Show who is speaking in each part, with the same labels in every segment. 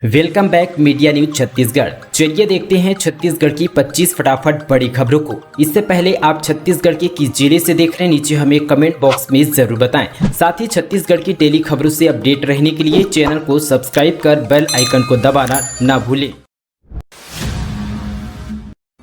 Speaker 1: Welcome back media news Chhattisgarh. चलिए देखते हैं छत्तीसगढ़ की 25 फटाफट बड़ी खबरों को। इससे पहले आप छत्तीसगढ़ के किस जिले से देख रहे हैं, नीचे हमें कमेंट बॉक्स में जरूर बताएं। साथ ही छत्तीसगढ़ की डेली खबरों से अपडेट रहने के लिए चैनल को सब्सक्राइब कर बेल आइकन को दबाना ना भूलें।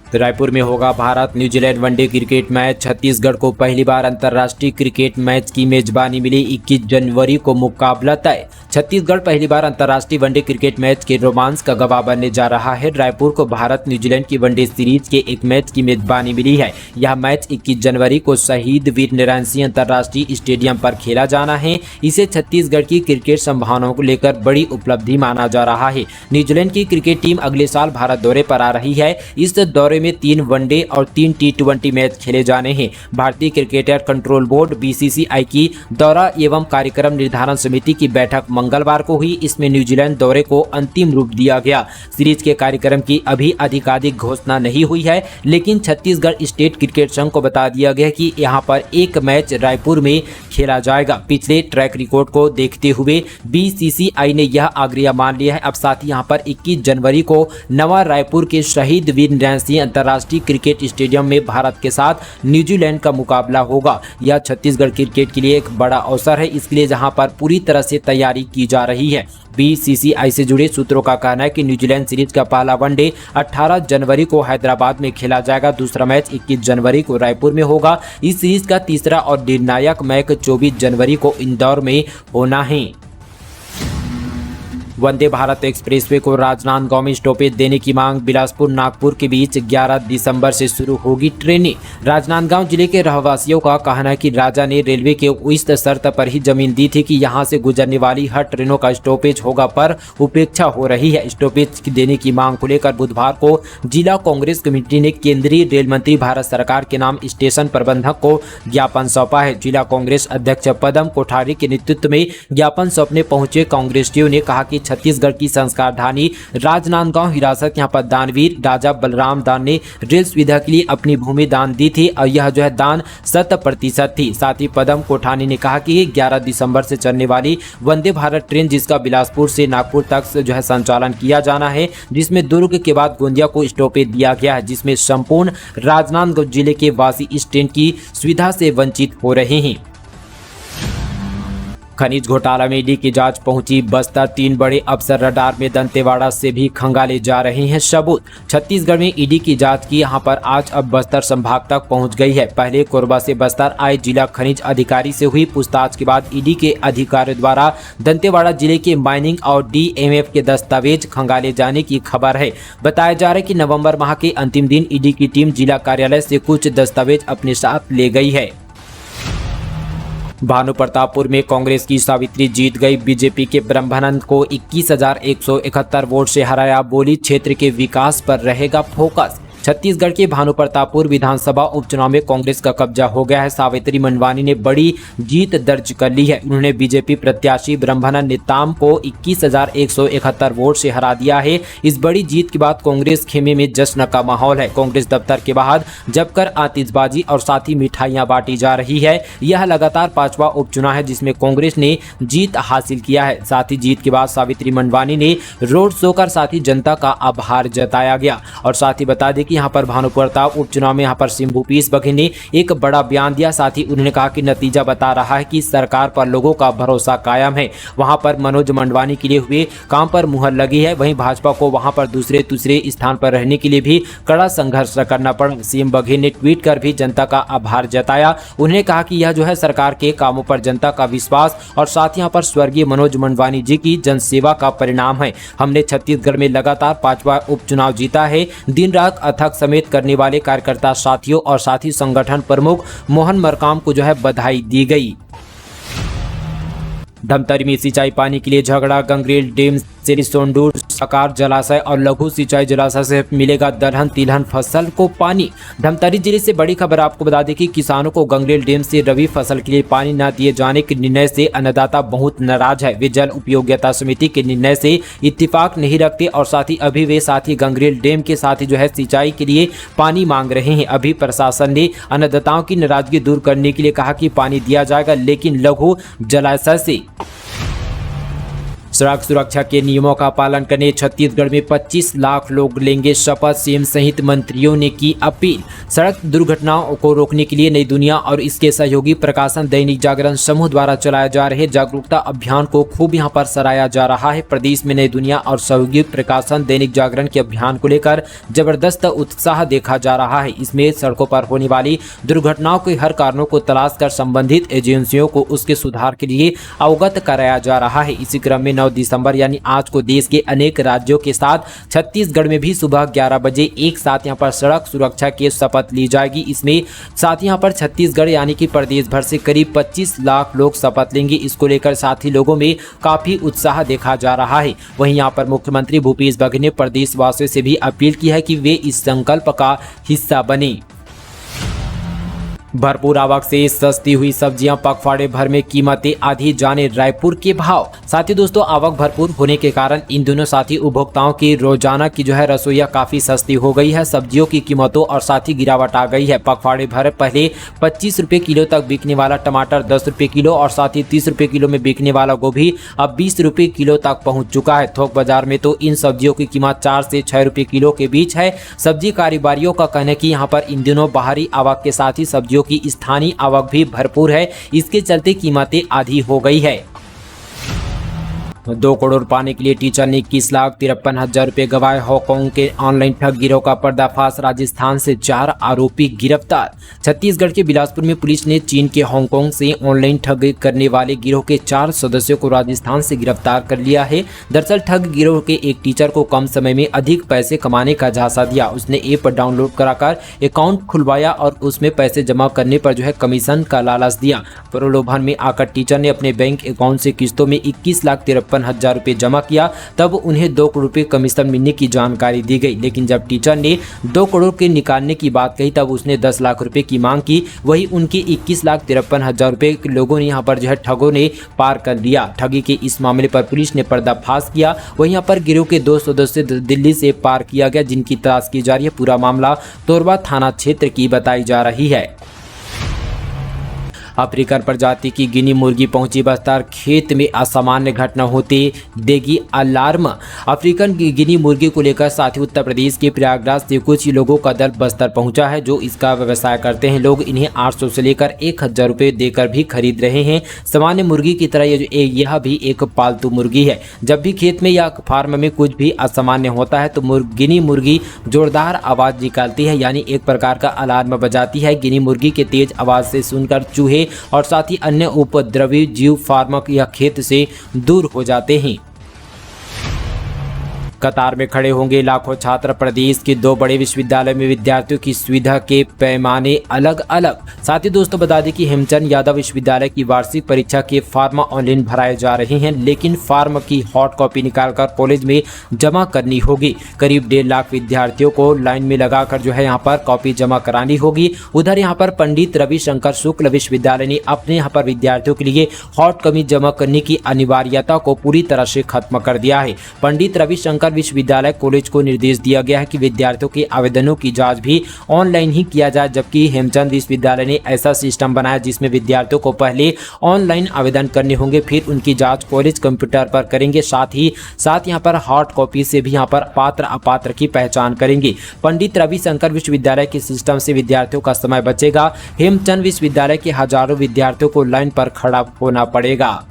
Speaker 1: रायपुर में होगा Bharat New Zealand one day cricket match. Chhattisgarh को पहली बार अंतर्राष्ट्रीय क्रिकेट मैच की मेजबानी मिली। 21 जनवरी को मुकाबला तय। छत्तीसगढ़ पहली बार अंतर्राष्ट्रीय वनडे क्रिकेट मैच के रोमांस का गवाह बनने जा रहा है। रायपुर को भारत न्यूजीलैंड की वनडे सीरीज के एक मैच की मेजबानी मिली है। यह मैच 21 जनवरी को शहीद वीर नारायण सिंह अंतर्राष्ट्रीय स्टेडियम पर खेला जाना है। इसे छत्तीसगढ़ की क्रिकेट संभावनाओं को लेकर बड़ी उपलब्धि माना जा रहा है। न्यूजीलैंड की क्रिकेट टीम अगले साल भारत दौरे पर आ रही है। इस दौरे में 3 वनडे और 3 T20 मैच खेले जाने हैं। भारतीय क्रिकेटर कंट्रोल बोर्ड BCCI की दौरा एवं कार्यक्रम निर्धारण समिति की बैठक मंगलवार को हुई। इसमें न्यूजीलैंड दौरे को अंतिम रूप दिया गया। सीरीज के कार्यक्रम की अभी आधिकारिक घोषणा नहीं हुई है, लेकिन छत्तीसगढ़ स्टेट क्रिकेट संघ को बता दिया गया कि यहां पर एक मैच रायपुर में खेला जाएगा। पिछले ट्रैक रिकॉर्ड को देखते हुए BCCI ने यह आग्रह मान लिया है। अब साथ ही यहां पर 21 जनवरी को नवा रायपुर के शहीद वीर नारायण सिंह अंतर्राष्ट्रीय क्रिकेट स्टेडियम में भारत के साथ न्यूजीलैंड का मुकाबला होगा। यह छत्तीसगढ़ क्रिकेट के लिए एक बड़ा अवसर है, इसलिए जहां पर पूरी तरह से तैयारी की जा रही है। BCCI से जुड़े सूत्रों का कहना है कि न्यूजीलैंड सीरीज का पहला वनडे 18 जनवरी को हैदराबाद में खेला जाएगा। दूसरा मैच 21 जनवरी को रायपुर में होगा। इस सीरीज का तीसरा और निर्णायक मैच 24 जनवरी को इंदौर में होना है। वंदे भारत एक्सप्रेसवे को राजनांदगांव में स्टॉपेज देने की मांग। बिलासपुर नागपुर के बीच 11 दिसंबर से शुरू होगी ट्रेनें। राजनांदगांव जिले के रहवासियों का कहना है कि राजा ने रेलवे के इस शर्त पर ही जमीन दी थी कि यहां से गुजरने वाली हर ट्रेनों का स्टॉपेज होगा, पर उपेक्षा हो रही है। स्टॉपेज देने की मांग को लेकर बुधवार को जिला कांग्रेस कमेटी ने केंद्रीय रेल मंत्री भारत सरकार के नाम स्टेशन प्रबंधक को ज्ञापन सौंपा है। जिला कांग्रेस अध्यक्ष पदम कोठारी के नेतृत्व में ज्ञापन सौंपने पहुंचे कांग्रेसियों ने कहा कि छत्तीसगढ़ की संस्कारधानी राजनांदगांव हिरासत यहाँ पर दानवीर राजा बलराम दान ने रेल सुविधा के लिए अपनी भूमि दान दी थी और यह दान 100% थी। साथ ही पदम कोठानी ने कहा कि 11 दिसंबर से चलने वाली वंदे भारत ट्रेन, जिसका बिलासपुर से नागपुर तक संचालन किया जाना है, जिसमें दुर्ग के बाद गोंदिया को स्टॉपेज दिया गया है, जिसमें संपूर्ण राजनांदगांव जिले के वासी इस ट्रेन की सुविधा से वंचित हो रहे हैं। खनिज घोटाला में ईडी की जांच पहुंची बस्तर। 3 बड़े अफसर रडार में। दंतेवाड़ा से भी खंगाले जा रहे हैं सबूत। छत्तीसगढ़ में ईडी की जांच की यहां पर आज अब बस्तर संभाग तक पहुंच गई है। पहले कोरबा से बस्तर आए जिला खनिज अधिकारी से हुई पूछताछ के बाद ईडी के अधिकारियों द्वारा दंतेवाड़ा जिले के माइनिंग और DMF के दस्तावेज खंगाले जाने की खबर है। बताया जा रहा है कि नवंबर माह के अंतिम दिन ईडी की टीम जिला कार्यालय से कुछ दस्तावेज अपने साथ ले गई है। भानुप्रतापपुर में कांग्रेस की सावित्री जीत गई। बीजेपी के ब्रह्मानंद को 21,171 वोट से हराया। बोली क्षेत्र के विकास पर रहेगा फोकस। छत्तीसगढ़ के भानुप्रतापपुर विधानसभा उपचुनाव में कांग्रेस का कब्जा हो गया है। सावित्री मंडवानी ने बड़ी जीत दर्ज कर ली है। उन्होंने बीजेपी प्रत्याशी ब्रह्मानंद नेताम को 21,171 वोट से हरा दिया है। इस बड़ी जीत के बाद कांग्रेस खेमे में जश्न का माहौल है। कांग्रेस दफ्तर के बाहर जमकर आतिशबाजी और साथ ही मिठाइयां बांटी जा रही है। यह लगातार 5वां उपचुनाव है जिसमें कांग्रेस ने जीत हासिल किया है। साथ ही जीत के बाद सावित्री मंडवानी ने रोड शो कर साथ ही जनता का आभार जताया गया। और साथ ही बता दें कि यहाँ पर भानुप्रताप उपचुनाव में यहाँ पर सिंभूपीस बघेल ने एक बड़ा बयान दिया। साथ ही उन्होंने कहा कि नतीजा बता रहा है कि सरकार पर लोगों का भरोसा कायम है। वहां पर मनोज मंडवानी के लिए हुए काम पर मुहर लगी है। वहीं भाजपा को वहां पर दूसरे स्थान पर रहने के लिए भी कड़ा संघर्ष करना पड़ा। सीएम बघेल ने ट्वीट कर भी जनता का आभार जताया। उन्होंने कहा कि यह सरकार के कामों पर जनता का विश्वास और साथ ही यहाँ पर स्वर्गीय मनोज मंडवानी जी की जनसेवा का परिणाम है। हमने छत्तीसगढ़ में लगातार 5वां उपचुनाव जीता है। दिन रात अथक समेत करने वाले कार्यकर्ता साथियों और साथ ही संगठन प्रमुख मोहन मरकाम को बधाई दी गई। धमतरी में सिंचाई पानी के लिए झगड़ा। गंगरेल डैम से सोंडूर साकार जलाशय और लघु सिंचाई जलाशय से मिलेगा दलहन तिलहन फसल को पानी। धमतरी जिले से बड़ी खबर आपको बता दें कि किसानों को गंगरेल डैम से रबी फसल के लिए पानी न दिए जाने के निर्णय से अन्नदाता बहुत नाराज है। वे जल उपयोगिता समिति के निर्णय से इत्तेफाक नहीं रखते और साथ ही अभी वे गंगरेल डैम के साथ ही सिंचाई के लिए पानी मांग रहे हैं। अभी प्रशासन ने अन्नदाताओं की नाराजगी दूर करने के लिए कहा कि पानी दिया जाएगा, लेकिन लघु जलाशय से सड़क सुरक्षा के नियमों का पालन करने छत्तीसगढ़ में 25 लाख लोग लेंगे शपथ, सीएम सहित मंत्रियों ने की अपील। सड़क दुर्घटनाओं को रोकने के लिए नई दुनिया और इसके सहयोगी प्रकाशन दैनिक जागरण समूह द्वारा चलाए जा रहे जागरूकता अभियान को खूब यहां पर सराहा जा रहा है। प्रदेश में नई दुनिया और सहयोगी प्रकाशन दैनिक जागरण के अभियान को लेकर जबरदस्त उत्साह देखा जा रहा है। इसमें सड़कों पर होने वाली दुर्घटनाओं के हर कारणों को तलाश कर संबंधित एजेंसियों को उसके सुधार के लिए अवगत कराया जा रहा है। इसी क्रम में 9 दिसंबर यानी आज को देश के अनेक राज्यों के साथ छत्तीसगढ़ में भी सुबह 11 बजे एक साथ यहां पर सड़क सुरक्षा की शपथ ली जाएगी। इसमें साथ ही यहां पर छत्तीसगढ़ यानी कि प्रदेश भर से करीब 25 लाख लोग शपथ लेंगे। इसको लेकर साथ ही लोगों में काफी उत्साह देखा जा रहा है। वहीं यहां पर मुख्यमंत्री भूपेश बघेल ने प्रदेशवासियों से भी अपील की है कि वे इस संकल्प का हिस्सा बने। भरपूर आवक से सस्ती हुई सब्जियां, पखवाड़े भर में कीमतें आधी, जाने रायपुर के भाव। साथ ही दोस्तों आवक भरपूर होने के कारण इन दोनों साथी उपभोक्ताओं की रोजाना की रसोईया काफी सस्ती हो गई है। सब्जियों की कीमतों और साथ ही गिरावट आ गई है। पखवाड़े भर पहले 25 रुपये किलो तक बिकने वाला टमाटर 10 रुपये किलो और साथ ही 30 रुपये किलो में बिकने वाला गोभी अब 20 रुपये किलो तक पहुंच चुका है। थोक बाजार में तो इन सब्जियों की कीमत 4 से 6 रुपये किलो के बीच है। सब्जी कारोबारियों का कहना है कि यहाँ पर इन दिनों बाहरी आवक के साथ ही सब्जियों की स्थानीय आवक भी भरपूर है। इसके चलते कीमतें आधी हो गई है। 2 करोड़ पाने के लिए टीचर ने 21,53,000 रुपये गवाए। हांगकांग के ऑनलाइन ठग गिरोह का पर्दाफाश, राजस्थान से 4 आरोपी गिरफ्तार। छत्तीसगढ़ के बिलासपुर में पुलिस ने चीन के हांगकांग से ऑनलाइन ठग करने वाले गिरोह के 4 सदस्यों को राजस्थान से गिरफ्तार कर लिया है। दरअसल ठग गिरोह के एक टीचर को कम समय में अधिक पैसे कमाने का झांसा दिया। उसने ऐप डाउनलोड कराकर अकाउंट खुलवाया और उसमें पैसे जमा करने पर कमीशन का लालच दिया। प्रलोभन में आकर टीचर ने अपने बैंक अकाउंट से किस्तों में 21,53,000 रुपये जमा किया। तब उन्हें 2 करोड़ रुपये कमीशन मिलने की जानकारी दी गई। लेकिन जब टीचर ने 2 करोड़ के निकालने की बात कही तब उसने 10 लाख रुपए की मांग की। वही उनके 21,53,000 रुपये लोगों ने यहाँ पर ठगों ने पार कर लिया। ठगी के इस मामले पर पुलिस ने पर्दाफाश किया। वहीं यहाँ पर गिरोह के 2 सदस्य दिल्ली से पार किया गया, जिनकी तलाश की जा रही है। पूरा मामला तोरबा थाना क्षेत्र की बताई जा रही है। अफ्रीकन प्रजाति की गिनी मुर्गी पहुंची बस्तर, खेत में असामान्य घटना होते देगी अलार्म। अफ्रीकन की गिनी मुर्गी को लेकर साथ ही उत्तर प्रदेश के प्रयागराज से कुछ लोगों का दल बस्तर पहुंचा है, जो इसका व्यवसाय करते हैं। लोग इन्हें 800 से लेकर 1,000 रुपये देकर भी खरीद रहे हैं। सामान्य मुर्गी की तरह यह भी एक पालतू मुर्गी है। जब भी खेत में या फार्म में कुछ भी असामान्य होता है तो गिनी मुर्गी जोरदार आवाज निकालती है, यानी एक प्रकार का अलार्म बजाती है। गिनी मुर्गी के तेज आवाज से सुनकर चूहे और साथ ही अन्य उपद्रवी जीव फार्म या खेत से दूर हो जाते हैं। कतार में खड़े होंगे लाखों छात्र, प्रदेश के 2 बड़े विश्वविद्यालय में विद्यार्थियों की सुविधा के पैमाने अलग अलग। साथ ही दोस्तों बता दें कि हेमचंद यादव विश्वविद्यालय की वार्षिक परीक्षा के फार्म ऑनलाइन भराए जा रहे हैं, लेकिन फार्म की हॉट कॉपी निकालकर कॉलेज में जमा करनी होगी। करीब 1.5 लाख विद्यार्थियों को लाइन में लगाकर यहाँ पर कॉपी जमा करानी होगी। उधर यहाँ पर पंडित रविशंकर शुक्ल विश्वविद्यालय ने अपने यहाँ पर विद्यार्थियों के लिए हॉट कॉपी जमा करने की अनिवार्यता को पूरी तरह से खत्म कर दिया है। पंडित रविशंकर विश्वविद्यालय कॉलेज को निर्देश दिया गया है कि विद्यार्थियों के आवेदनों की जांच भी ऑनलाइन ही किया जाए, जबकि हेमचंद विश्वविद्यालय ने ऐसा सिस्टम बनाया जिसमें विद्यार्थियों को पहले ऑनलाइन आवेदन करने होंगे, फिर उनकी जांच कॉलेज कंप्यूटर पर करेंगे। साथ यहाँ पर हार्ड कॉपी से भी यहाँ पर पात्र अपात्र की पहचान करेंगे। पंडित रविशंकर विश्वविद्यालय के सिस्टम से विद्यार्थियों का समय बचेगा। हेमचंद विश्वविद्यालय के हजारों विद्यार्थियों को लाइन पर खड़ा होना पड़ेगा।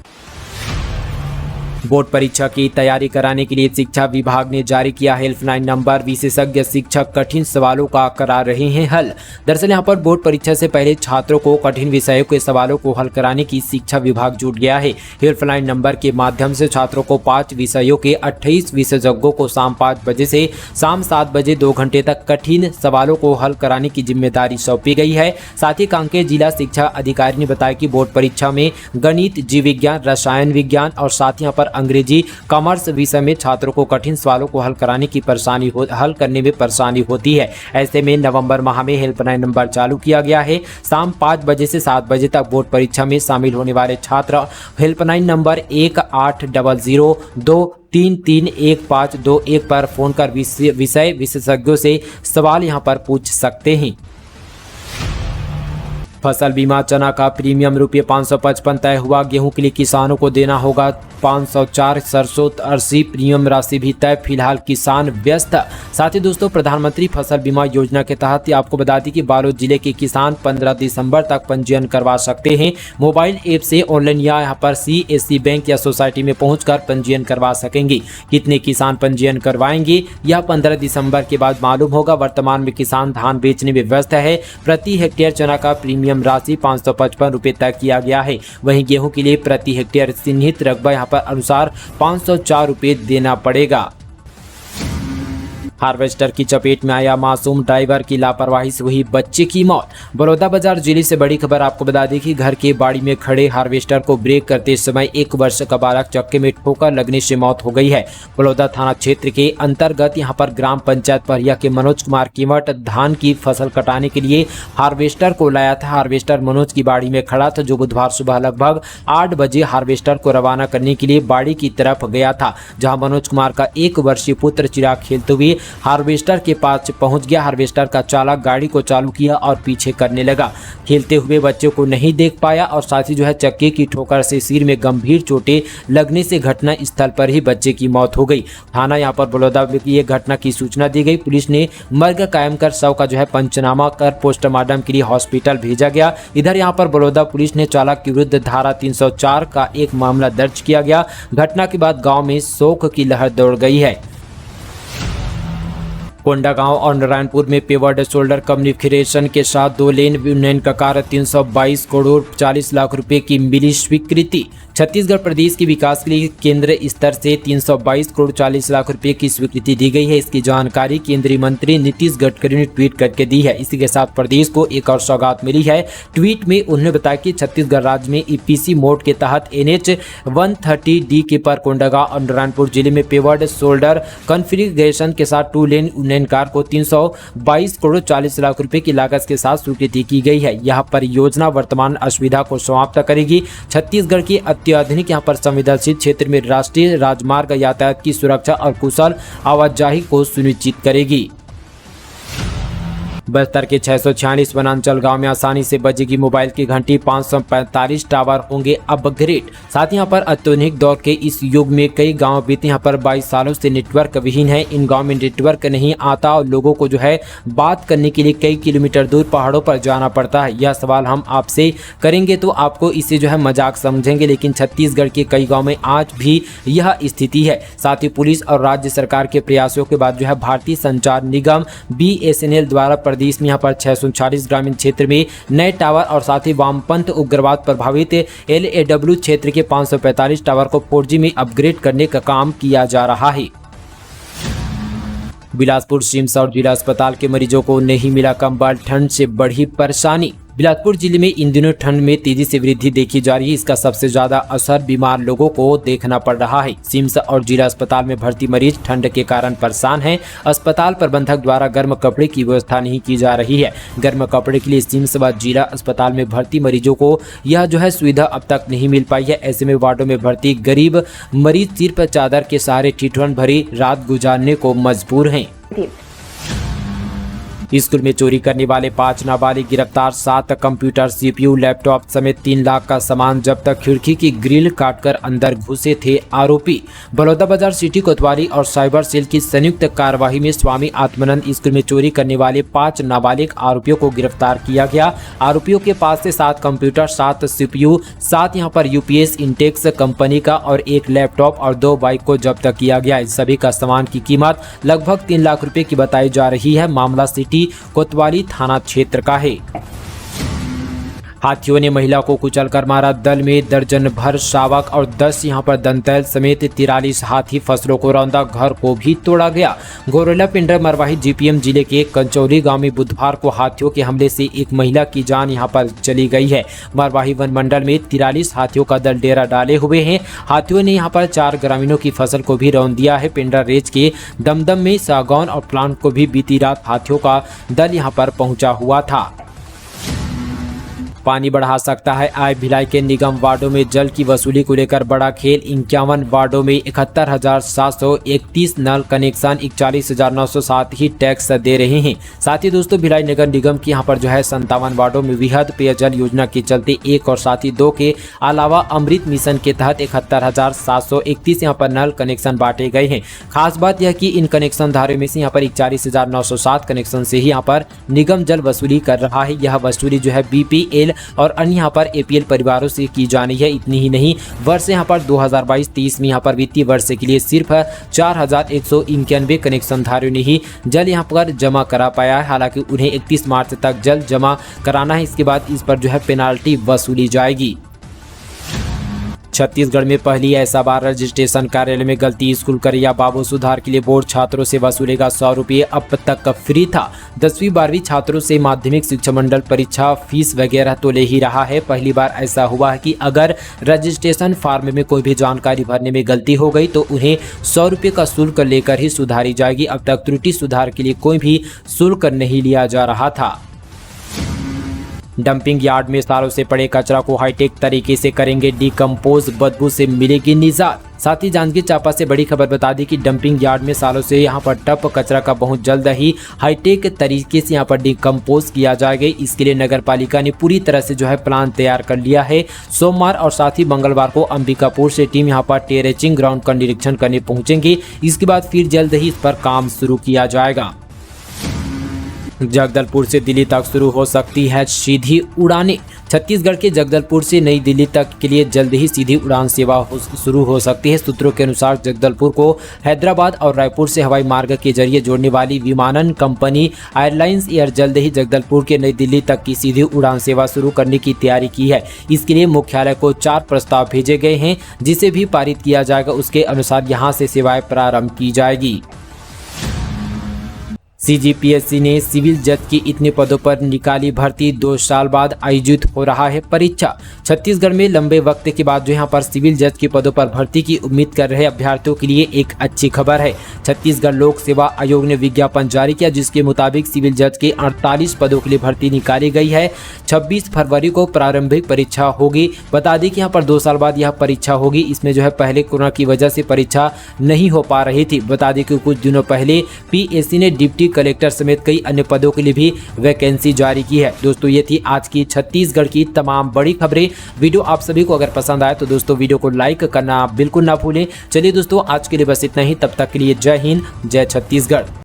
Speaker 1: बोर्ड परीक्षा की तैयारी कराने के लिए शिक्षा विभाग ने जारी किया हेल्पलाइन नंबर। विशेषज्ञ शिक्षक कठिन सवालों का करा रहे हैं हल। दरअसल यहाँ पर बोर्ड परीक्षा से पहले छात्रों को कठिन विषयों के सवालों को हल कराने की शिक्षा विभाग जुट गया है। हेल्पलाइन नंबर के माध्यम से छात्रों को 5 विषयों के 28 विशेषज्ञों को शाम 5 बजे से शाम 7 बजे 2 घंटे तक कठिन सवालों को हल कराने की जिम्मेदारी सौंपी गई है। साथ ही कांकेर जिला शिक्षा अधिकारी ने बताया कि बोर्ड परीक्षा में गणित, जीव विज्ञान, रसायन विज्ञान और साथ यहाँ पर अंग्रेजी, कॉमर्स विषय में छात्रों को कठिन सवालों को हल करने में परेशानी होती है। ऐसे में नवंबर माह में हेल्पलाइन नंबर चालू किया गया है। शाम 5 बजे से 7 बजे तक बोर्ड परीक्षा में शामिल होने वाले छात्र हेल्पलाइन नंबर 1800233151 पर फोन कर विषय विशेषज्ञों से सवाल यहां पर पूछ सकते हैं। फसल बीमा, चना का प्रीमियम ₹555 तय हुआ। गेहूं के लिए किसानों को देना होगा 504 सरसों 80 प्रीमियम राशि भी तय। फिलहाल किसान व्यस्त। साथ ही दोस्तों प्रधानमंत्री फसल बीमा योजना के तहत आपको बता दें कि बालोद जिले के किसान 15 दिसंबर तक पंजीयन करवा सकते हैं। मोबाइल ऐप से ऑनलाइन या यहाँ पर CSC बैंक या सोसाइटी में पहुंचकर पंजीयन करवा सकेंगे। कितने किसान पंजीयन करवाएंगे यह 15 दिसंबर के बाद मालूम होगा। वर्तमान में किसान धान बेचने में व्यस्त है। प्रति हेक्टेयर चना का प्रीमियम राशि 555 रुपए तय किया गया है। वहीं गेहूं के लिए प्रति हेक्टेयर चिन्हित रकबा यहाँ पर अनुसार 504 रुपए देना पड़ेगा। हार्वेस्टर की चपेट में आया मासूम, ड्राइवर की लापरवाही से हुई बच्चे की मौत। बलौदाबाजार जिले से बड़ी खबर आपको बता दें कि घर के बाड़ी में खड़े हार्वेस्टर को ब्रेक करते समय 1 वर्ष का बालक चक्के में ठोकर लगने से मौत हो गई है। बलौदा थाना क्षेत्र के अंतर्गत यहां पर ग्राम पंचायत परिया के मनोज कुमार कीमत धान की फसल कटाने के लिए हार्वेस्टर को लाया था। हार्वेस्टर मनोज की बाड़ी में खड़ा था, जो बुधवार सुबह लगभग 8 बजे हार्वेस्टर को रवाना करने के लिए बाड़ी की तरफ गया था, जहाँ मनोज कुमार का 1 वर्षीय पुत्र चिराग खेलते हुए हार्वेस्टर के पास पहुंच गया। हार्वेस्टर का चालक गाड़ी को चालू किया और पीछे करने लगा। खेलते हुए बच्चे को नहीं देख पाया और साथ ही चक्के की ठोकर से सिर में गंभीर चोटें लगने से घटना स्थल पर ही बच्चे की मौत हो गई। थाना यहां पर बलौदा में ये घटना की सूचना दी गई। पुलिस ने मर्ग कायम कर शव का पंचनामा कर पोस्टमार्टम के लिए हॉस्पिटल भेजा गया। इधर यहां पर बलौदा पुलिस ने चालक के विरुद्ध धारा 304 का एक मामला दर्ज किया गया। घटना के बाद गाँव में शोक की लहर दौड़ गई है। कोंडागांव और नारायणपुर में पेवर्ड शोल्डर कम्युनिकेशन के साथ 2 लेन उन्नयन का कार्य 322 करोड़ 40 लाख रुपए की मिली स्वीकृति। छत्तीसगढ़ प्रदेश के विकास के लिए केंद्र स्तर से 322 करोड़ 40 लाख रुपए की स्वीकृति दी गई है। इसकी जानकारी केंद्रीय मंत्री नीतीश गडकरी ने ट्वीट करके दी है। इसी के साथ प्रदेश को एक और सौगात मिली है। ट्वीट में उन्होंने बताया कि छत्तीसगढ़ राज्य में EPC मोड के तहत NH 130D के पर कोंडागांव और नारायणपुर जिले में पेवर्ड शोल्डर कॉन्फ़िगरेशन के साथ 2 लेन उन्नयन कार्य को 322 करोड़ 40 लाख रुपए की लागत के साथ स्वीकृति की गई है। यह परियोजना वर्तमान असुविधा को समाप्त करेगी। छत्तीसगढ़ की अत्याधुनिक यहाँ पर संवेदनशील क्षेत्र में राष्ट्रीय राजमार्ग यातायात की सुरक्षा और कुशल आवाजाही को सुनिश्चित करेगी। बस्तर के 646 वनांचल गांव में आसानी से बजेगी मोबाइल की घंटी। 545 टावर होंगे अपग्रेड। साथ ही यहाँ पर आधुनिक दौर के इस युग में कई गांव बीते यहाँ पर 22 सालों से नेटवर्क विहीन है। इन गांव में नेटवर्क नहीं आता और लोगों को बात करने के लिए कई किलोमीटर दूर पहाड़ों पर जाना पड़ता है। यह सवाल हम आपसे करेंगे तो आपको इसे मजाक समझेंगे, लेकिन छत्तीसगढ़ के कई गाँव में आज भी यह स्थिति है। साथ ही पुलिस और राज्य सरकार के प्रयासों के बाद भारतीय संचार निगम BSNL द्वारा प्रदेश में यहाँ पर 640 ग्रामीण क्षेत्र में नए टावर और साथ ही वामपंथ उग्रवाद प्रभावित LAW क्षेत्र के 545 टावर को 4G में अपग्रेड करने का काम किया जा रहा है। बिलासपुर सिम्स और जिला अस्पताल के मरीजों को नहीं मिला कंबल, ठंड से बढ़ी परेशानी। बिलासपुर जिले में इन दिनों ठंड में तेजी से वृद्धि देखी जा रही है। इसका सबसे ज्यादा असर बीमार लोगों को देखना पड़ रहा है। सिम्स और जिला अस्पताल में भर्ती मरीज ठंड के कारण परेशान हैं। अस्पताल प्रबंधक द्वारा गर्म कपड़े की व्यवस्था नहीं की जा रही है। गर्म कपड़े के लिए सिम्स व जिला अस्पताल में भर्ती मरीजों को यह सुविधा अब तक नहीं मिल पाई है। ऐसे में वार्डों में भर्ती गरीब मरीज सिर्फ चादर के सहारे ठिठुरन भरी रात गुजारने को मजबूर हैं। स्कूल में चोरी करने वाले 5 नाबालिग गिरफ्तार। 7 कंप्यूटर, CPU, लैपटॉप समेत 3 लाख का सामान जब्त। खिड़की की ग्रिल काटकर अंदर घुसे थे आरोपी। बलौदाबाजार सिटी कोतवाली और साइबर सेल की संयुक्त कार्यवाही में स्वामी आत्मानंद स्कूल में चोरी करने वाले 5 नाबालिग आरोपियों को गिरफ्तार किया गया। आरोपियों के पास से 7 कंप्यूटर, 7 CPU, 7 यहाँ पर UPS इंटेक्स कंपनी का और 1 लैपटॉप और 2 बाइक को जब्त किया गया। इस सभी का सामान की कीमत लगभग 3 लाख रुपए की बताई जा रही है। मामला सिटी कोतवाली थाना क्षेत्र का है। हाथियों ने महिला को कुचलकर मारा। दल में दर्जन भर शावक और 10 यहाँ पर दंतैल समेत 43 हाथी फसलों को रौंदा। घर को भी तोड़ा गया। गौरेला पिंडर मरवाही GPM जिले के कंचौली गांव में बुधवार को हाथियों के हमले से एक महिला की जान यहाँ पर चली गई है। मरवाही वन मंडल में 43 हाथियों का दल डेरा डाले हुए हैं। हाथियों ने यहाँ पर 4 ग्रामीणों की फसल को भी रौंद दिया है। पिंडर रेंज के दमदम में सागौन और प्लांट को भी बीती रात हाथियों का दल यहाँ पर पहुंचा हुआ था। पानी बढ़ा सकता है आय। भिलाई के निगम वार्डों में जल की वसूली को लेकर बड़ा खेल। 51 वार्डों में 71,731 नल कनेक्शन, 41,907 ही टैक्स दे रहे हैं। साथ ही दोस्तों भिलाई नगर निगम की यहाँ पर जो है 57 वार्डों में वृहद पेयजल योजना के चलते 1 और साथ ही 2 के अलावा अमृत मिशन के तहत 71,731 यहाँ पर नल कनेक्शन बांटे गए हैं। खास बात यह कि इन कनेक्शन धारियों में से यहाँ पर 41,907 कनेक्शन से ही यहाँ पर निगम जल वसूली कर रहा है। यह वसूली जो है बीपीएल और अन्य यहाँ पर एपीएल परिवारों से की जानी है। इतनी ही नहीं, वर्ष यहाँ पर 2022-23 में यहाँ पर वित्तीय वर्ष के लिए सिर्फ 4,191 कनेक्शन धारियों ने ही जल यहाँ पर जमा करा पाया है। हालांकि उन्हें 31 मार्च तक जल जमा कराना है। इसके बाद इस पर जो है पेनाल्टी वसूली जाएगी। छत्तीसगढ़ में पहली ऐसा बार रजिस्ट्रेशन कार्यालय में गलती। स्कूल करिया बाबू सुधार के लिए बोर्ड छात्रों से वसूलेगा 100 रुपये। अब तक फ्री था। 10वीं 12वीं छात्रों से माध्यमिक शिक्षा मंडल परीक्षा फीस वगैरह तो ले ही रहा है। पहली बार ऐसा हुआ है कि अगर रजिस्ट्रेशन फॉर्म में कोई भी जानकारी भरने में गलती हो गई तो उन्हें 100 रुपये का शुल्क लेकर ही सुधारी जाएगी। अब तक त्रुटि सुधार के लिए कोई भी शुल्क नहीं लिया जा रहा था। डंपिंग यार्ड में सालों से पड़े कचरा को हाईटेक तरीके से करेंगे डिकम्पोज, बदबू से मिलेगी निजात। साथ ही जांजगीर चांपा से बड़ी खबर बता दी कि डंपिंग यार्ड में सालों से यहां पर टप कचरा का बहुत जल्द ही हाईटेक तरीके से यहां पर डिकम्पोज किया जाएगा। इसके लिए नगर पालिका ने पूरी तरह से जो है प्लान तैयार कर लिया है। सोमवार और साथ ही मंगलवार को अंबिकापुर से टीम यहां पर टेरेचिंग ग्राउंड का निरीक्षण करने पहुंचेंगे। इसके बाद फिर जल्द ही इस पर काम शुरू किया जाएगा। जगदलपुर से दिल्ली तक शुरू हो सकती है सीधी उड़ानें। छत्तीसगढ़ के जगदलपुर से नई दिल्ली तक के लिए जल्द ही सीधी उड़ान सेवा शुरू हो सकती है। सूत्रों के अनुसार जगदलपुर को हैदराबाद और रायपुर से हवाई मार्ग के जरिए जोड़ने वाली विमानन कंपनी एयरलाइंस एयर जल्द ही जगदलपुर के नई दिल्ली तक की सीधी उड़ान सेवा शुरू करने की तैयारी की है। इसके लिए मुख्यालय को 4 प्रस्ताव भेजे गए हैं, जिसे भी पारित किया जाएगा उसके अनुसार यहाँ से सेवाएं प्रारंभ की जाएगी। सीजीपीएससी ने सिविल जज की इतने पदों पर निकाली भर्ती। 2 साल बाद आयोजित हो रहा है परीक्षा। छत्तीसगढ़ में लंबे वक्त के बाद जो यहाँ पर सिविल जज के पदों पर भर्ती की उम्मीद कर रहे अभ्यर्थियों के लिए एक अच्छी खबर है। छत्तीसगढ़ लोक सेवा आयोग ने विज्ञापन जारी किया, जिसके मुताबिक सिविल जज के 48 पदों के लिए भर्ती निकाली गई है। 26 फरवरी को प्रारंभिक परीक्षा होगी। बता दें कि यहाँ पर 2 साल बाद यह परीक्षा होगी। इसमें जो है पहले कोरोना की वजह से परीक्षा नहीं हो पा रही थी। बता दें कि कुछ दिनों पहले पीएससी ने डिप्टी कलेक्टर समेत कई अन्य पदों के लिए भी वैकेंसी जारी की है। दोस्तों ये थी आज की छत्तीसगढ़ की तमाम बड़ी खबरें। वीडियो आप सभी को अगर पसंद आए तो दोस्तों वीडियो को लाइक करना बिल्कुल ना भूलें। चलिए दोस्तों आज के लिए बस इतना ही। तब तक के लिए जय हिंद, जय छत्तीसगढ़।